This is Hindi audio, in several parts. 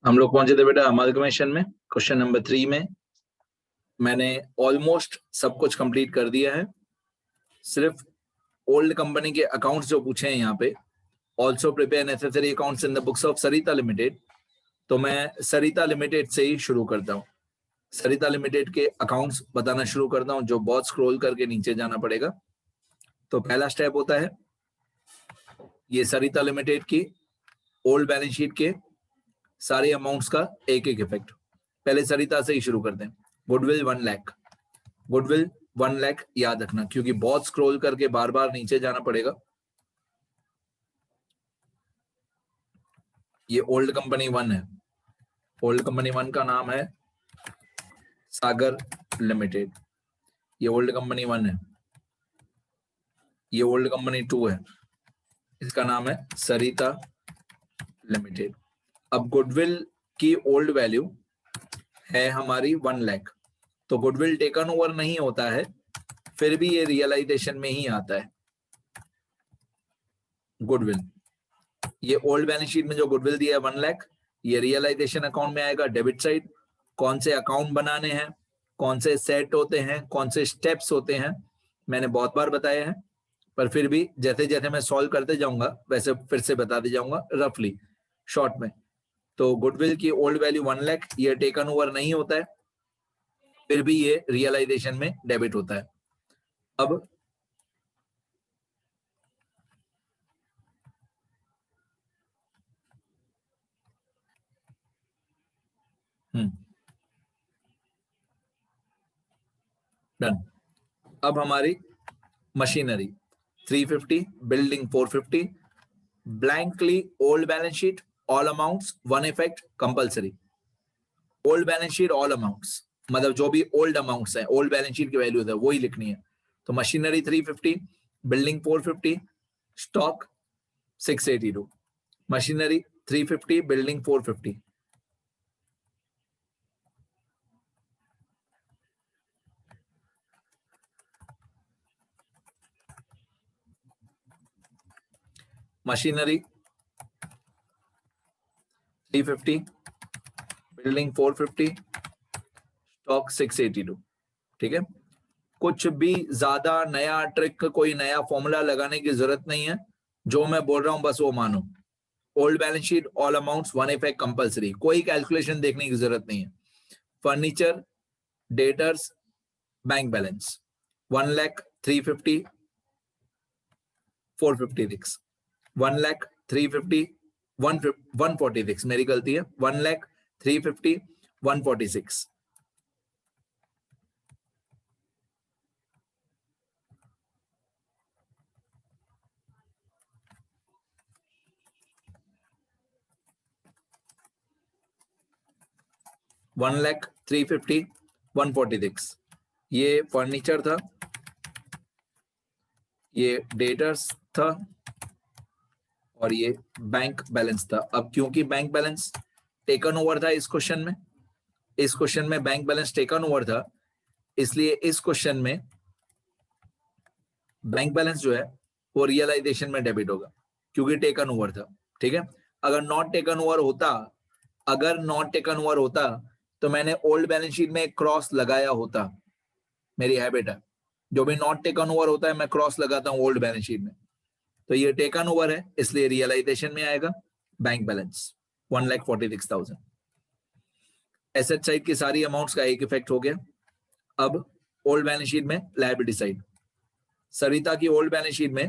हम लोग पहुंचे थे बेटा अमालगमेशन में। क्वेश्चन नंबर 3 में मैंने ऑलमोस्ट सब कुछ कंप्लीट कर दिया है। सिर्फ ओल्ड कंपनी के अकाउंट्स जो पूछे हैं यहाँ पे, also prepare necessary accounts in the books of Sarita limited, तो मैं सरिता लिमिटेड से ही शुरू करता हूँ। सरिता लिमिटेड के अकाउंट्स बताना शुरू करता हूँ, जो बहुत स्क्रॉल करके नीचे जाना पड़ेगा। तो पहला स्टेप होता है ये सरिता लिमिटेड की ओल्ड बैलेंस शीट के सारे अमाउंट्स का एक एक इफेक्ट। पहले सरिता से ही शुरू करते हैं। गुडविल 1 लाख, गुडविल 1 लाख याद रखना, क्योंकि बहुत स्क्रॉल करके बार बार नीचे जाना पड़ेगा। ये ओल्ड कंपनी 1 है। ओल्ड कंपनी 1 का नाम है सागर लिमिटेड। ये ओल्ड कंपनी 1 है। ये ओल्ड कंपनी 2 है, इसका नाम है सरिता लिमिटेड। अब गुडविल की ओल्ड वैल्यू है हमारी 1 लाख, तो गुडविल टेकन ओवर नहीं होता है, फिर भी ये रियलाइजेशन में ही आता है। गुडविल, ये ओल्ड बैलेंस शीट में जो गुडविल दिया है 1 लाख, ये रियलाइजेशन अकाउंट में आएगा, डेबिट साइड। कौन से अकाउंट बनाने हैं, कौन से सेट होते हैं, कौन से स्टेप्स होते हैं, मैंने बहुत बार बताया है, पर फिर भी जैसे जैसे मैं सॉल्व करते जाऊंगा वैसे फिर से बताते जाऊंगा रफली शॉर्ट में। तो गुडविल की ओल्ड वैल्यू 1 लाख, ये टेकन ओवर नहीं होता है, फिर भी ये रियलाइजेशन में डेबिट होता है। अब डन। अब हमारी machinery 350, building 450, blankly old balance sheet, all amounts, 1 effect compulsory. Old balance sheet all amounts मतलब जो भी ओल्ड अमाउंट्स हैं, ओल्ड बैलेंस शीट की वैल्यू है वही लिखनी है। तो machinery 350, building 450, stock 682। Machinery 350, building 450। Machinery 350, building 450, stock 682। ठीक है, कुछ भी ज्यादा नया ट्रिक, कोई नया फॉर्मूला लगाने की जरूरत नहीं है, जो मैं बोल रहा हूं बस वो मानो। Old balance sheet, all amounts, 1 effect compulsory, कोई कैलकुलेशन देखने की जरूरत नहीं है। Furniture, debtors, bank balance 1 lakh 350 456, 1 lakh 350 146, मेरी गलती है, 1 लाख 350 146। वन लाख 350 146, ये फर्नीचर था, ये डेटर्स था, और ये बैंक बैलेंस था। अब क्योंकि बैंक बैलेंस टेकन ओवर था इस क्वेश्चन में बैंक बैलेंस टेकन ओवर था, इसलिए इस क्वेश्चन में बैंक बैलेंस जो है वो रियलाइजेशन में डेबिट होगा, क्योंकि टेकन ओवर था। ठीक है, अगर नॉट टेकन ओवर होता तो मैंने ओल्ड बैलेंस शीट में एक क्रॉस लगाया होता। मेरी हैबिट है, जो भी नॉट टेकन ओवर होता है मैं क्रॉस लगाता हूं ओल्ड बैलेंस शीट में। तो ये टेकन ओवर है, इसलिए रियलाइजेशन में आएगा। Bank balance 1,46,000। एसेट साइड की सारी अमाउंट्स का एक इफेक्ट हो गया। अब ओल्ड बैलेंस शीट में लायबिलिटी साइड, सरिता की ओल्ड बैलेंस शीट में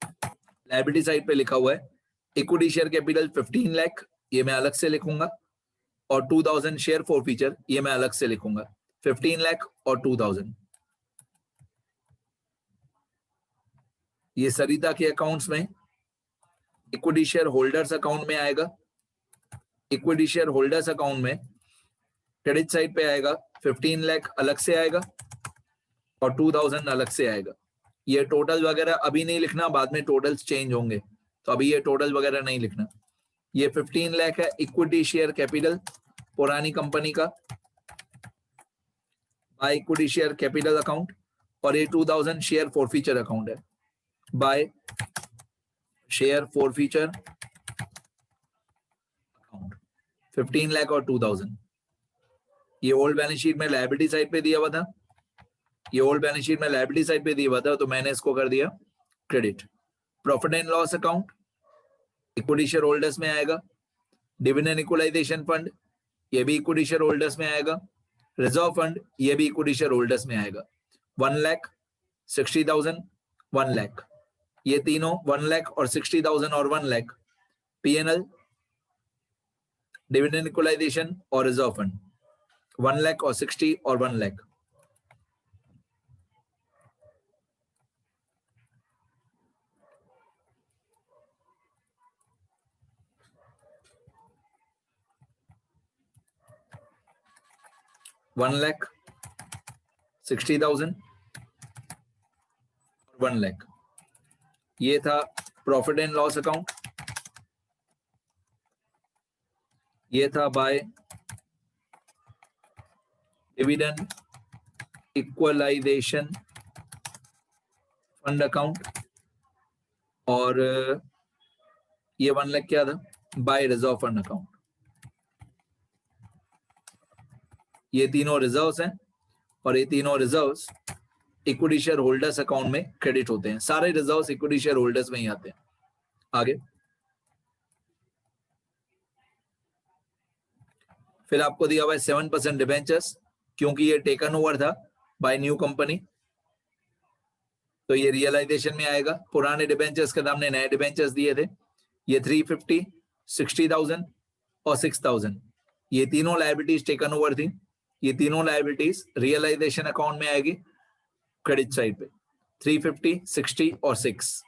लायबिलिटी साइड पे लिखा हुआ है इक्विटी शेयर कैपिटल 15 लाख, ये मैं अलग से लिखूंगा, और 2000 शेयर फॉर फीचर, ये मैं अलग से लिखूंगा। 15 लाख और 2000, ये सरिता के अकाउंट्स में इक्विटी शेयर होल्डर्स अकाउंट में आएगा। इक्विटी शेयर होल्डर्स अकाउंट में क्रेडिट साइड पे आएगा, 15 लाख अलग से आएगा और 2000 अलग से आएगा। ये टोटल वगैरह अभी नहीं लिखना, बाद में टोटल्स चेंज होंगे, तो अभी ये टोटल वगैरह नहीं लिखना। ये 15 लाख है इक्विटी शेयर कैपिटल पुरानी कंपनी का, by equity share capital account, और ये 2000 शेयर फॉर फीचर अकाउंट है, by share forfeiture account. 15 lakh और 2000। ये ओल्ड बैलेंस शीट में लायबिलिटी साइड पे दिया हुआ था, ये ओल्ड बैलेंस शीट में लायबिलिटी साइड पे दिया हुआ था, तो मैंने इसको कर दिया credit. Profit and loss account equity share holders में आएगा। डिविडेंड इक्वलाइजेशन फंड ये भी इक्विटी शेयर होल्डर्स में आएगा। रिजर्व फंड ये भी इक्विटी शेयर होल्डर्स में आएगा। 1 लाख, 60,000, 1 लाख, ये तीनों 1 लाख और 60,000 और 1 लाख पीएनएल, डिविडेंड इक्वलाइजेशन और रिजर्व फंड 1 लाख और 60 और 1 लाख। वन लाख, 60,000, 1 लाख। ये था प्रॉफिट एंड लॉस अकाउंट। ये था by dividend equalization fund account, और ये 1 लाख क्या था, बाय रिजर्व फंड अकाउंट। ये तीनों रिजर्व्स हैं और ये तीनों reserves equity share holders account में क्रेडिट होते हैं। सारे रिजर्व्स इक्विटी शेयर होल्डर्स में ही आते हैं। आगे फिर आपको दिया हुआ है 7% डिबेंचर्स, क्योंकि ये टेकन ओवर था बाय न्यू कंपनी, तो ये रियलाइजेशन में आएगा। पुराने डिबेंचर्स के दाम ने नए डिबेंचर्स दिए थे। ये 350, 60,000 और 6,000, ये तीनों लायबिलिटीज टेकन ओवर थी। ये तीनों लायबिलिटीज रियलाइजेशन अकाउंट में आएगी क्रेडिट साइड पे, 350, 60 और 6।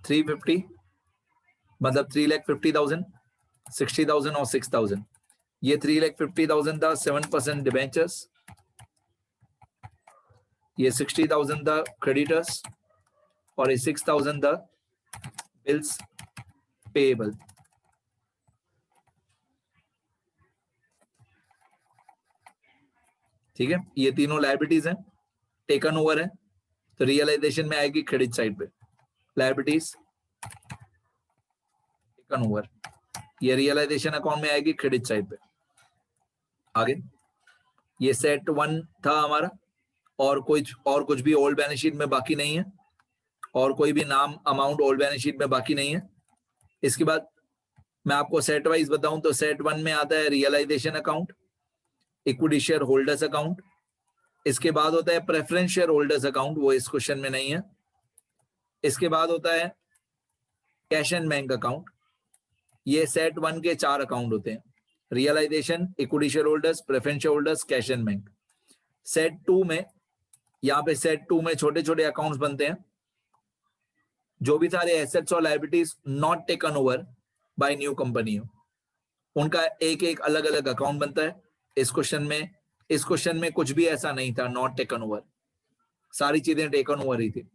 $350 मतलब 3,50,000, 60,000 और 6,000। ये 3,50,000 था 7% डिबेंचर्स, ये 60,000 था क्रेडिटर्स और ये 6,000 था बिल्स पेएबल। ठीक है, ये तीनों लायबिलिटीज हैं, टेकन ओवर है, तो रियलाइजेशन में आएगी क्रेडिट साइड पे। लायबिलिटीज टेकन ओवर, ये रियलाइजेशन अकाउंट में आएगी क्रेडिट साइड पे। आगे ये सेट 1 था हमारा, और कुछ भी ओल्ड बैलेंस शीट में बाकी नहीं है, और कोई भी नाम अमाउंट ओल्ड बैलेंस शीट में बाकी नहीं है। इसके बाद मैं आपको सेट वाइज बताऊं तो सेट 1 में आता है realization account, equity share holders account. इसके बाद होता है प्रेफरेंस शेयर होल्डर्स अकाउंट, वो इस क्वेश्चन में नहीं है। इसके बाद होता है कैश एंड बैंक अकाउंट। ये सेट 1 के 4 अकाउंट होते हैं, realization, equity share holders, preference share holders, cash and bank. Set 2 में, यहाँ पे सेट 2 में छोटे छोटे अकाउंट्स बनते हैं, जो भी सारे एसेट्स और liabilities not taken over by new company हो, उनका एक एक अलग अलग अकाउंट बनता है। इस क्वेश्चन में कुछ भी ऐसा नहीं था नॉट टेकन ओवर, सारी चीजें टेकन ओवर ही थी।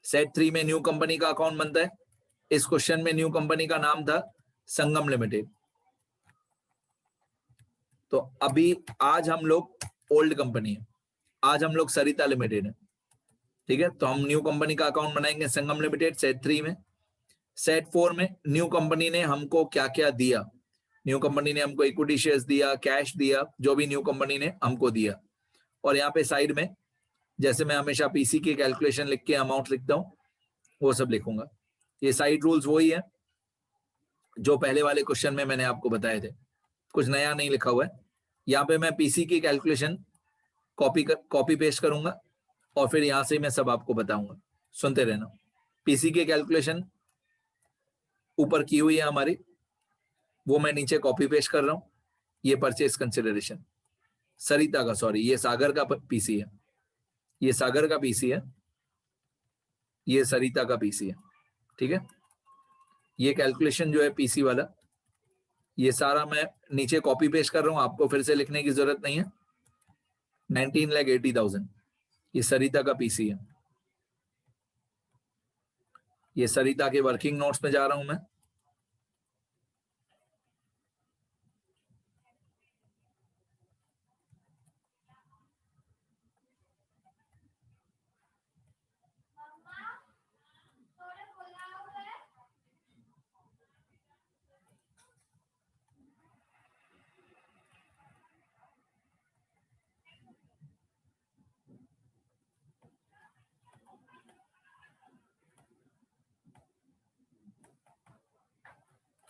सेट 3 में न्यू कंपनी का अकाउंट बनता है। इस क्वेश्चन में न्यू कंपनी का नाम था संगम लिमिटेड। तो अभी आज हम लोग ओल्ड कंपनी है, आज हम लोग सरिता लिमिटेड है। ठीक है, तो हम न्यू कंपनी का अकाउंट बनाएंगे संगम लिमिटेड सेट 3 में। सेट 4 में न्यू कंपनी ने हमको क्या क्या दिया, न्यू कंपनी ने हमको इक्विटी शेयर्स दिया, कैश दिया, जो भी न्यू कंपनी ने हमको दिया। और यहाँ पे साइड में जैसे मैं हमेशा पीसी की कैलकुलेशन लिख के अमाउंट लिखता हूँ, वो सब लिखूंगा। ये साइड रूल्स वही है जो पहले वाले क्वेश्चन में मैंने आपको बताए थे, कुछ नया नहीं लिखा हुआ है। यहाँ पे मैं पीसी की कैलकुलेशन कॉपी पेस्ट करूंगा और फिर यहां से मैं सब आपको बताऊंगा, सुनते रहना। पीसी की कैलकुलेशन ऊपर की हुई है हमारी, वो मैं नीचे कॉपी पेस्ट कर रहा हूं। ये परचेज कंसिडरेशन सरिता का, सॉरी ये सागर का पीसी है, ये सागर का पीसी है, ये सरिता का पीसी है। ठीक है, ये कैलकुलेशन जो है पीसी वाला, ये सारा मैं नीचे कॉपी पेस्ट कर रहा हूं, आपको फिर से लिखने की जरूरत नहीं है। 19,80,000 ये सरिता का पीसी है। ये सरिता के वर्किंग नोट्स में जा रहा हूं मैं।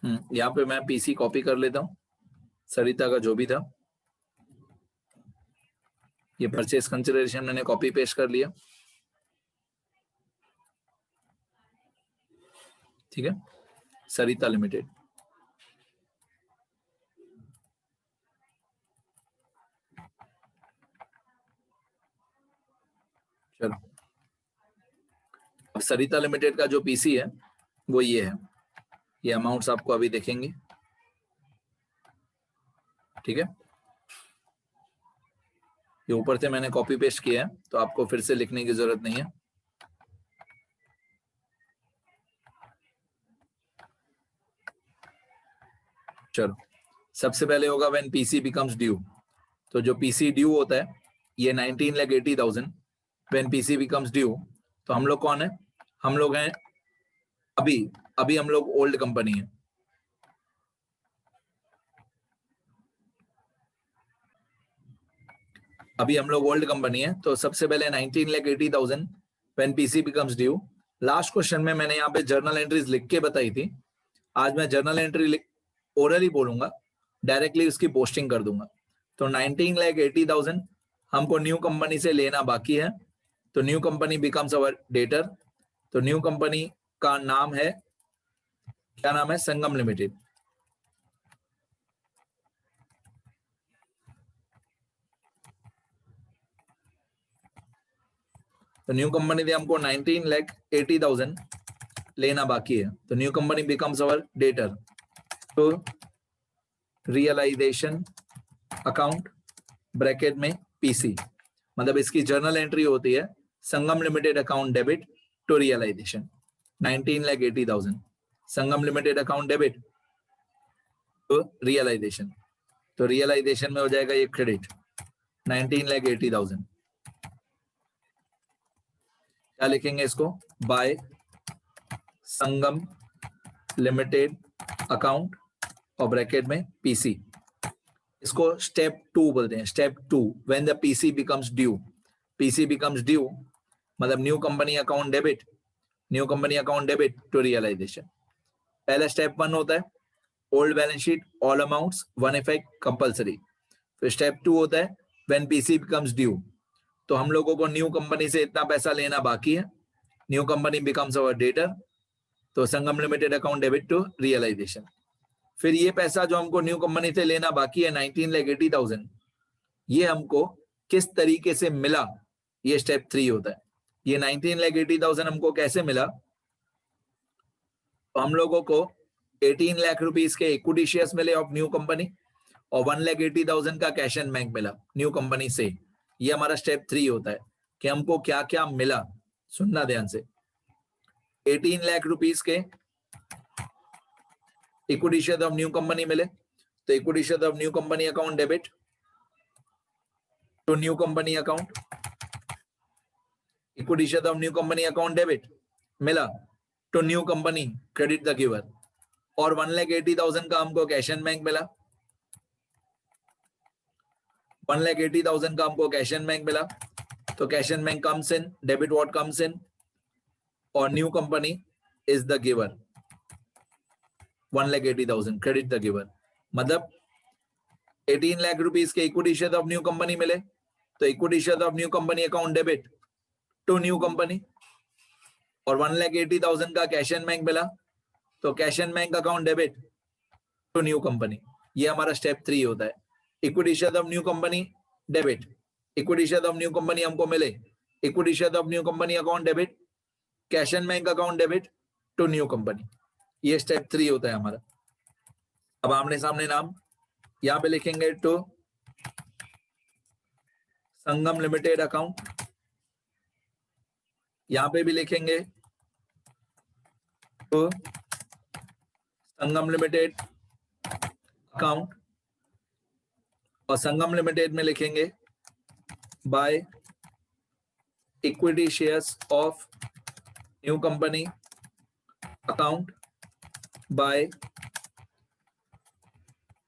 यहाँ पे मैं पीसी कॉपी कर लेता हूँ, सरिता का जो भी था, ये परचेज कंसिडरेशन मैंने कॉपी पेस्ट कर लिया, ठीक है, सरिता लिमिटेड। चलो, अब सरिता लिमिटेड का जो पीसी है वो ये है, ये अमाउंट्स आपको अभी देखेंगे, ठीक है, ये ऊपर से मैंने कॉपी पेस्ट किया है तो आपको फिर से लिखने की जरूरत नहीं है। चलो, सबसे पहले होगा व्हेन पीसी बिकम्स ड्यू, तो जो पीसी ड्यू होता है ये 19,80,000 व्हेन पीसी बिकम्स ड्यू। तो हम लोग कौन है, हम लोग हैं अभी हम लोग ओल्ड कंपनी है, अभी हम लोग ओल्ड कंपनी है। तो सबसे पहले 19,80,000 when PC becomes due. Last question में मैंने यहाँ पे जर्नल एंट्रीज लिख के बताई थी, आज मैं जर्नल एंट्री ओरली बोलूंगा, डायरेक्टली उसकी पोस्टिंग कर दूंगा। तो 19,80,000 हमको न्यू कंपनी से लेना बाकी है, तो new company becomes our debtor. तो न्यू कंपनी का नाम है, क्या नाम है, संगम लिमिटेड। तो न्यू कंपनी से हमको 19,80,000 लेना बाकी है, तो new company becomes our debtor. तो रियलाइजेशन अकाउंट ब्रैकेट में पीसी, मतलब इसकी जर्नल एंट्री होती है Sangam limited account debit to realisation 19,80,000, Sangam limited account debit to realisation. तो रियलाइजेशन में हो जाएगा ये क्रेडिट 19,80,000। क्या लिखेंगे इसको, बाय संगम लिमिटेड अकाउंट और ब्रैकेट में पीसी। इसको स्टेप 2 बोलते हैं, step 2 when the PC becomes due. PC becomes due मतलब new company account debit, new company account debit to realisation. पहला स्टेप 1 होता है old balance sheet all amounts one effect compulsory. फिर स्टेप 2 होता है व्हेन पीसी बिकम्स ड्यू, तो हम लोगों को न्यू कंपनी से इतना पैसा लेना बाकी है, new company becomes our debtor, तो Sangam limited account debit to realisation. फिर ये पैसा जो हमको न्यू कंपनी से लेना बाकी है 19,80,000, ये हमको किस तरीके से मिला, ये स्टेप 3 होता है। ये 19,80,000 हमको कैसे मिला, तो हम लोगों को 18 लाख रुपीस के इक्विटी शेयर्स मिले ऑफ न्यू कंपनी और 1,80,000 का कैश एंड बैंक मिला न्यू कंपनी से। ये हमारा स्टेप 3 होता है कि हमको क्या क्या मिला, सुनना ध्यान से। 18 लाख रुपीस के equity share of new company मिले, तो equity share of new company account debit to new company account, equity share of new company account debit मिला to new company credit the giver. और 1,80,000 का हमको कैश एंड बैंक मिला, 1,80,000 का हमको कैश एंड बैंक मिला, तो cash and bank comes in, debit what comes in, और new company is the giver 1,80,000 credit the giver. मतलब 18 लाख रुपीस के equity share of new company मिले, तो equity share of new company account debit to new company, और 1,80,000 का कैश एंड बैंक मिला, तो cash and bank account debit to new company. ये हमारा स्टेप 3 होता है। Equity share of new company debit, equity share of new company हमको मिले, equity share of new company account debit, cash and bank account debit to new company. ये स्टेप 3 होता है हमारा। अब आमने सामने नाम यहां पे लिखेंगे टू संगम लिमिटेड अकाउंट, यहां पे भी लिखेंगे टू संगम लिमिटेड अकाउंट, और संगम लिमिटेड में लिखेंगे by equity shares of new company account by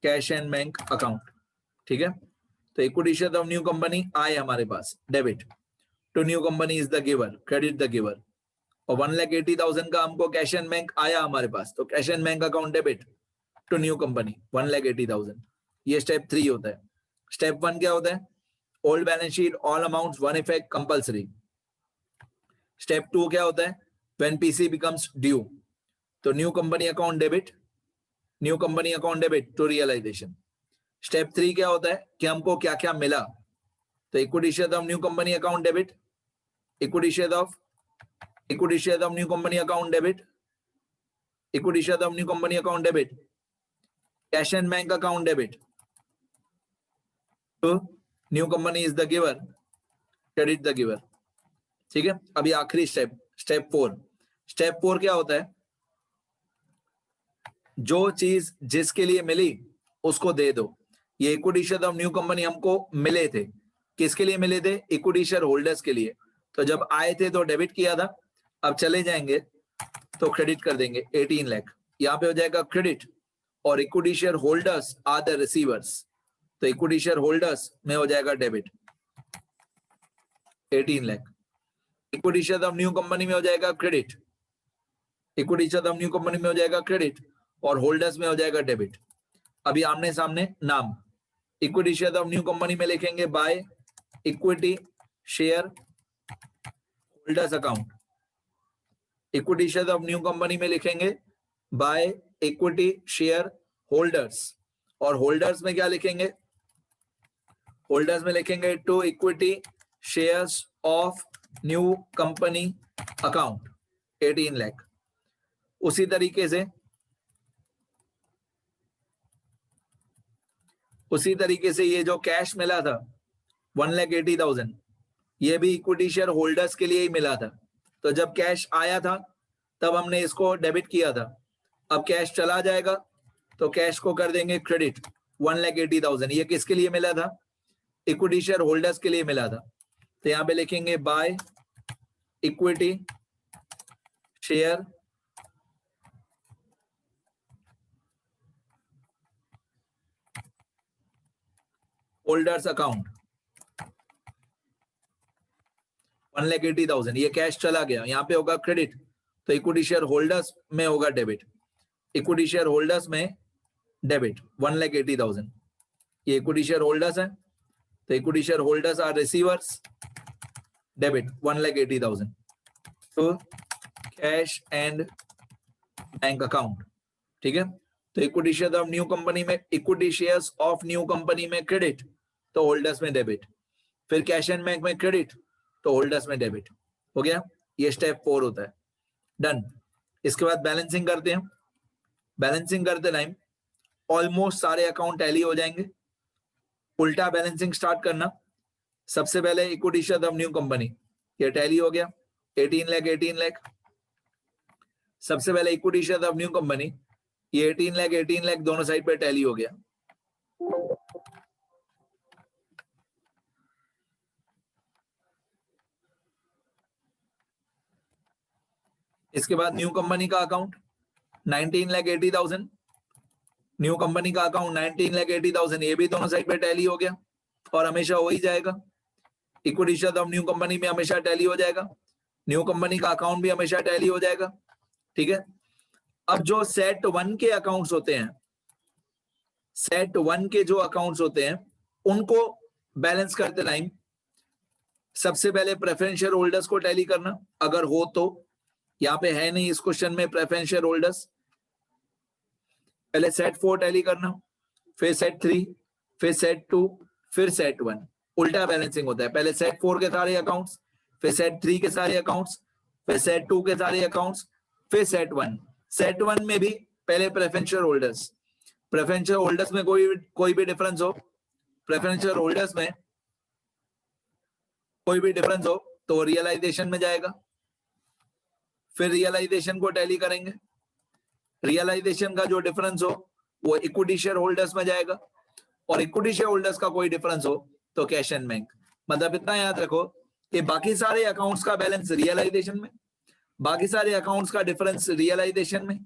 cash and bank account. ठीक है, तो equity share of new company आए हमारे पास debit to new company is the giver, credit the giver, और 1,80,000 का हमको कैश एंड बैंक आया हमारे पास, तो cash and bank account debit to new company 1,80,000। ये स्टेप 3 होता है। स्टेप 1 क्या होता है? Old balance sheet all amounts one effect compulsory. Step 2 क्या होता है? व्हेन पीसी बिकम्स ड्यू, तो new company account debit, new company account debit to realization. Step 3 क्या होता है कि हमको क्या क्या मिला, तो equity share of new company account debit, equity share of new company account debit, equity share of new company account debit, cash and bank account debit to new company is the giver, credit the giver. ठीक है, अभी आखिरी स्टेप, स्टेप 4। स्टेप 4 क्या होता है? जो चीज जिसके लिए मिली उसको दे दो। ये equity share of new company हमको मिले थे, किसके लिए मिले थे? इक्विटी शेयर होल्डर्स के लिए। तो जब आए थे तो डेबिट किया था, अब चले जाएंगे तो क्रेडिट कर देंगे 18 लाख। यहाँ पे हो जाएगा क्रेडिट, और equity share holders are the receivers, तो इक्विटी शेयर होल्डर्स में हो जाएगा debit 18 lakh. Equity share of new company में हो जाएगा credit, equity share of new company में हो जाएगा क्रेडिट, और होल्डर्स में हो जाएगा डेबिट। अभी आमने सामने नाम, equity share of new company में लिखेंगे by equity share holders account, equity share of new company में लिखेंगे बाय इक्विटी शेयर होल्डर्स, और होल्डर्स में क्या लिखेंगे? होल्डर्स में लिखेंगे to equity shares of new company account 18 lakh. उसी तरीके से ये जो कैश मिला था 1,80,000, ये भी इक्विटी शेयर होल्डर्स के लिए ही मिला था। तो जब कैश आया था तब हमने इसको डेबिट किया था, अब कैश चला जाएगा तो कैश को कर देंगे क्रेडिट 1,80,000। ये किसके लिए मिला था? इक्विटी शेयर होल्डर्स के लिए मिला था। तो यहां पे लिखेंगे by equity share holders account 1,80,000। ये कैश चला गया, यहाँ पे होगा क्रेडिट, तो इक्विटी शेयर होल्डर्स में होगा डेबिट, इक्विटी शेयर होल्डर्स में डेबिट 1,80,000। ये इक्विटी शेयर होल्डर्स है, तो equity share holders are receivers, debit 1,80,000 तो कैश एंड बैंक अकाउंट। ठीक है, तो equity share of new company में, equity shares of new company में क्रेडिट, तो होल्डर्स में डेबिट, फिर कैश एंड बैंक में क्रेडिट, तो होल्डर्स में डेबिट। हो गया, ये स्टेप 4 होता है। डन। इसके बाद बैलेंसिंग करते हैं। बैलेंसिंग करते टाइम ऑलमोस्ट सारे अकाउंट टैली हो जाएंगे। उल्टा बैलेंसिंग स्टार्ट करना, सबसे पहले equity share of new company, ये टैली हो गया 18 लाख 18 लाख। सबसे पहले equity share of new company, ये 18 लाख दोनों साइड पे टैली हो गया। इसके बाद न्यू कंपनी का अकाउंट 19,80,000, न्यू कंपनी का अकाउंट 19,80,000, ये भी दोनों साइड पे टैली हो गया और हमेशा हो ही जाएगा। Equity share of new company में हमेशा टैली हो जाएगा, न्यू कंपनी का अकाउंट भी हमेशा टैली हो जाएगा। ठीक है, अब जो सेट 1 के अकाउंट्स होते हैं, सेट 1 के जो अकाउंट्स होते हैं उनको बैलेंस करते टाइम सबसे पहले प्रेफरेंस शेयर होल्डर्स को टैली करना, अगर हो तो। यहाँ पे है नहीं इस क्वेश्चन में प्रेफरेंस शेयर होल्डर्स। पहले सेट 4 टैली करना, फिर सेट 3, फिर सेट 2, फिर सेट 1। उल्टा बैलेंसिंग होता है, पहले सेट 4 के सारे अकाउंट्स, फिर सेट 3 के सारे अकाउंट्स, फिर सेट 2 के सारे अकाउंट्स, फिर सेट 1। सेट 1 में भी पहले preference share holders. Preference share holders में कोई भी डिफरेंस हो, प्रेफरेंस शेयर होल्डर्स में कोई भी डिफरेंस हो तो रियलाइजेशन में जाएगा, फिर रियलाइजेशन को टैली करेंगे। रियलाइजेशन का जो डिफरेंस हो वो इक्विटी शेयर होल्डर्स में जाएगा, और इक्विटी शेयर होल्डर्स का कोई डिफरेंस हो तो कैश एंड बैंक। मतलब इतना याद रखो कि बाकी सारे अकाउंट्स का बैलेंस रियलाइजेशन में, बाकी सारे अकाउंट्स का डिफरेंस रियलाइजेशन में।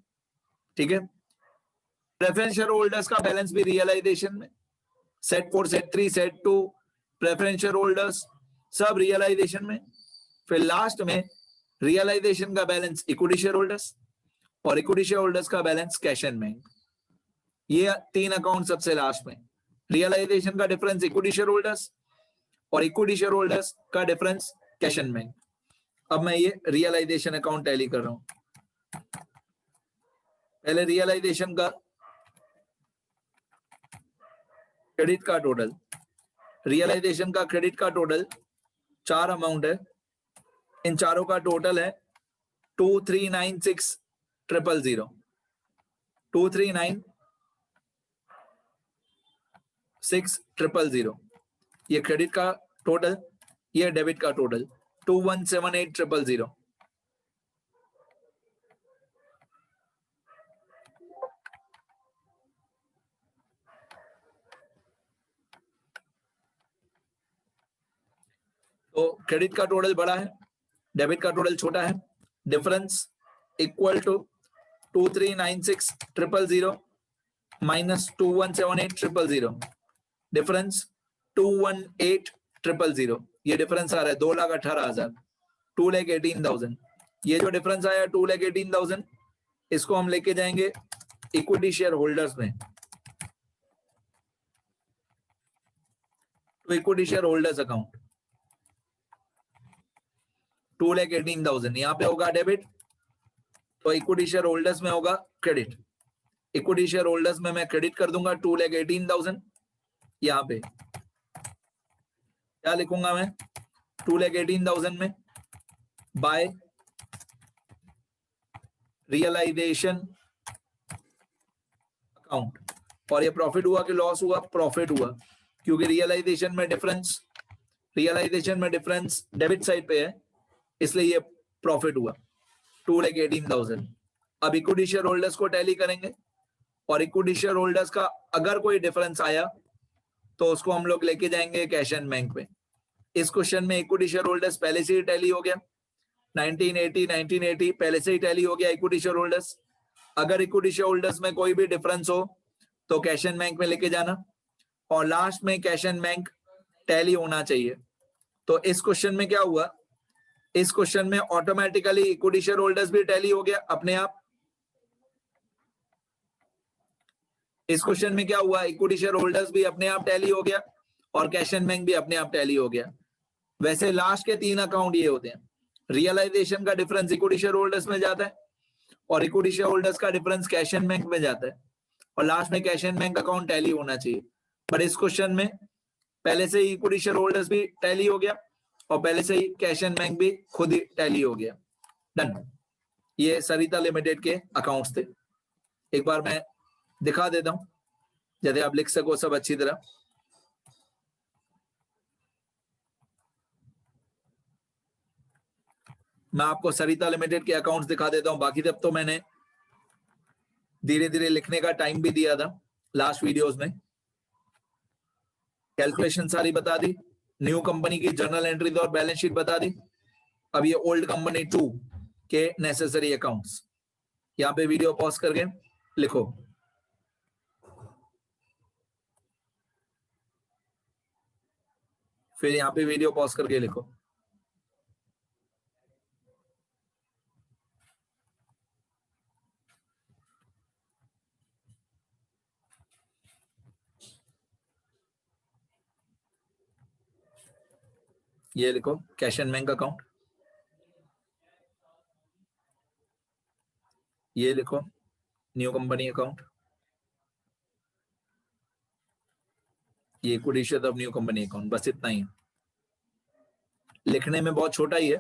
ठीक है, प्रेफरेंस शेयर होल्डर्स का बैलेंस भी रियलाइजेशन में, set 4, set 3, set 2, preference share holders सब रियलाइजेशन में। फिर लास्ट में रियलाइजेशन का बैलेंस इक्विटी शेयर होल्डर्स और इक्विटी शेयर होल्डर्स का बैलेंस कैश एंड बैंक। ये 3 अकाउंट सबसे लास्ट में। रियलाइजेशन का डिफरेंस इक्विटी शेयर होल्डर्स और इक्विटी शेयर होल्डर्स का डिफरेंस कैश एंड बैंक। अब मैं ये रियलाइजेशन अकाउंट टैली कर रहा हूं। पहले रियलाइजेशन का क्रेडिट का टोटल, रियलाइजेशन का क्रेडिट का टोटल 4 अमाउंट है। इन चारों का टोटल है 2396000, 2396000। ये क्रेडिट का टोटल, ये डेबिट का टोटल 2178000। तो क्रेडिट का टोटल बड़ा है, डेबिट का टोटल छोटा है। Difference equal to 2396000 minus 2178000, difference 21800। ये डिफरेंस आ रहा है 2,18,000, 2,18,000। ये जो डिफरेंस आया 2,18,000, इसको हम लेके जाएंगे इक्विटी शेयर होल्डर्स में, तो इक्विटी शेयर होल्डर्स अकाउंट 2,18,000 यहां पे होगा डेबिट, तो इक्विटी शेयर होल्डर्स में होगा क्रेडिट। इक्विटी शेयर होल्डर्स में मैं क्रेडिट कर दूंगा 2,18,000। यहां पे क्या लिखूंगा मैं 2,18,000 में बाय रियलाइजेशन अकाउंट। और ये प्रॉफिट हुआ कि लॉस हुआ? प्रॉफिट हुआ, क्योंकि रियलाइजेशन में डिफरेंस डेबिट साइड पे है, इसलिए ये प्रॉफिट हुआ 2,18,000। अब इक्विटी शेयर होल्डर्स को टैली करेंगे और इक्विटी शेयर होल्डर्स का अगर कोई डिफरेंस आया तो उसको हम लोग लेके जाएंगे कैश एंड बैंक में। इस क्वेश्चन में इक्विटी शेयर होल्डर्स पहले से ही टैली हो गया, 1980 पहले से ही टैली हो गया इक्विटी शेयर होल्डर्स। अगर इक्विटी शेयर होल्डर्स में कोई भी डिफरेंस हो तो कैश एंड बैंक में लेके जाना, और लास्ट में कैश एंड बैंक टैली होना चाहिए। तो इस क्वेश्चन में क्या हुआ, इस क्वेश्चन में ऑटोमेटिकली इक्विटी शेयर होल्डर्स भी टैली हो गया अपने आप। इस क्वेश्चन में क्या हुआ, इक्विटी शेयर होल्डर्स भी अपने आप टैली हो गया और कैश एंड बैंक भी अपने आप टैली हो गया। वैसे लास्ट के 3 अकाउंट ये होते हैं, रियलाइजेशन का डिफरेंस इक्विटी शेयर होल्डर्स में जाता है और इक्विटी शेयर होल्डर्स का डिफरेंस कैश एंड बैंक में जाता है, और लास्ट में cash and bank account tally होना चाहिए। पर इस क्वेश्चन में पहले से ही इक्विटी शेयर होल्डर्स भी टैली हो गया और पहले से ही कैश एंड बैंक भी खुद ही टैली हो गया। डन। ये सरिता लिमिटेड के अकाउंट्स थे। एक बार मैं दिखा देता हूं जैसे आप लिख सको सब अच्छी तरह। मैं आपको सरिता लिमिटेड के अकाउंट्स दिखा देता हूं, बाकी तब तो मैंने धीरे धीरे लिखने का टाइम भी दिया था लास्ट वीडियोस में। कैलकुलेशन सारी बता दी, न्यू कंपनी की जर्नल एंट्रीज और बैलेंस शीट बता दी। अब ये ओल्ड कंपनी 2 के नेसेसरी अकाउंट्स, यहां पे वीडियो पॉज करके लिखो। फिर यहां पे वीडियो पॉज करके लिखो। ये लिखो कैश एंड बैंक अकाउंट, ये लिखो न्यू कंपनी अकाउंट, ये equity share of new company account. बस इतना ही है, लिखने में बहुत छोटा ही है,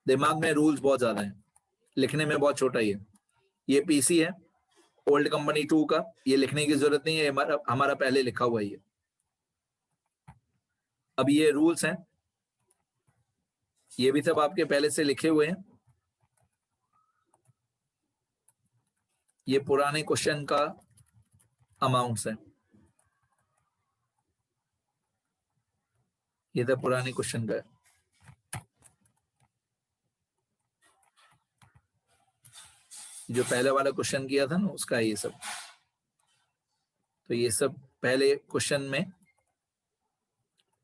दिमाग में रूल्स बहुत ज्यादा है, लिखने में बहुत छोटा ही है। ये पीसी है ओल्ड कंपनी 2 का, ये लिखने की जरूरत नहीं है, हमारा पहले लिखा हुआ ही है। अब ये रूल्स हैं, ये भी सब आपके पहले से लिखे हुए हैं। ये पुराने क्वेश्चन का अमाउंट्स है, ये तो पुराने क्वेश्चन का है। जो पहले वाला क्वेश्चन किया था ना उसका ये सब, तो ये सब पहले क्वेश्चन में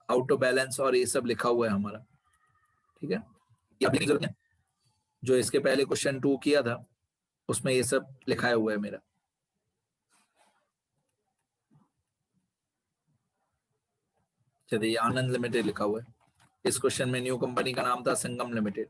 आउट ऑफ बैलेंस और ये सब लिखा हुआ है हमारा, ठीक है। ये आप लिखने की जरूरत है, जो इसके पहले क्वेश्चन 2 किया था उसमें ये सब लिखाया हुआ है मेरा। चलिए आनंद लिमिटेड लिखा हुआ है। इस क्वेश्चन में न्यू कंपनी का नाम था संगम लिमिटेड।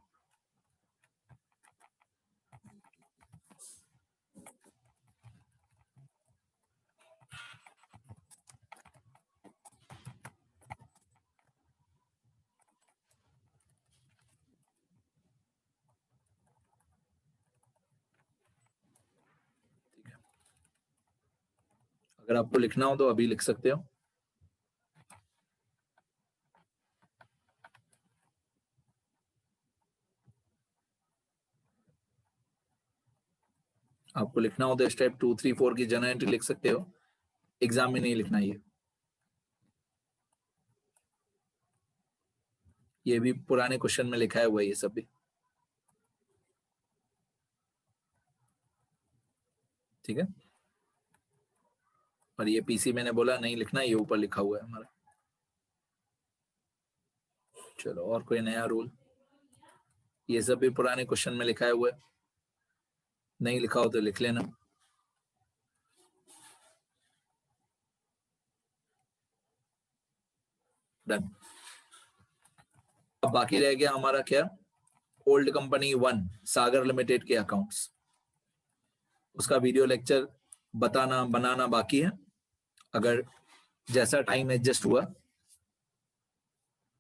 अगर आपको लिखना हो तो अभी लिख सकते हो। आपको लिखना हो तो स्टेप 2, 3, 4 की जर्नल एंट्री लिख सकते हो, एग्जाम में नहीं लिखना ये भी पुराने क्वेश्चन में लिखा हुआ है ये सब भी। ठीक है, और ये पीसी मैंने बोला नहीं लिखना, ये ऊपर लिखा हुआ है हमारा। चलो और कोई नया रूल? ये सब भी पुराने क्वेश्चन में लिखा हुआ है, नहीं लिखा हो तो लिख लेना। डन। अब बाकी रह गया हमारा क्या, ओल्ड कंपनी 1 सागर लिमिटेड के अकाउंट्स। उसका वीडियो लेक्चर बनाना बाकी है। अगर जैसा टाइम एडजस्ट हुआ,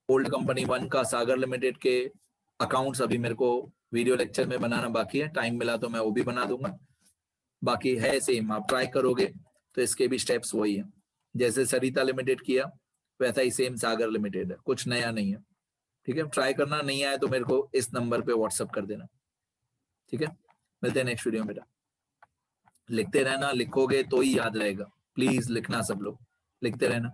ओल्ड कंपनी 1 का सागर लिमिटेड के अकाउंट्स अभी मेरे को वीडियो लेक्चर में बनाना बाकी है, टाइम मिला तो मैं वो भी बना दूंगा। बाकी है सेम, आप ट्राई करोगे तो इसके भी स्टेप्स वही है, जैसे सरिता लिमिटेड किया वैसा ही सेम सागर लिमिटेड है, कुछ नया नहीं है। ठीक है, ट्राई करना, नहीं आए तो मेरे को इस नंबर पे व्हाट्सअप कर देना। ठीक है, मिलते हैं नेक्स्ट वीडियो में बेटा। लिखते रहना, लिखोगे तो ही याद रहेगा, प्लीज लिखना सब लोग, लिखते रहना।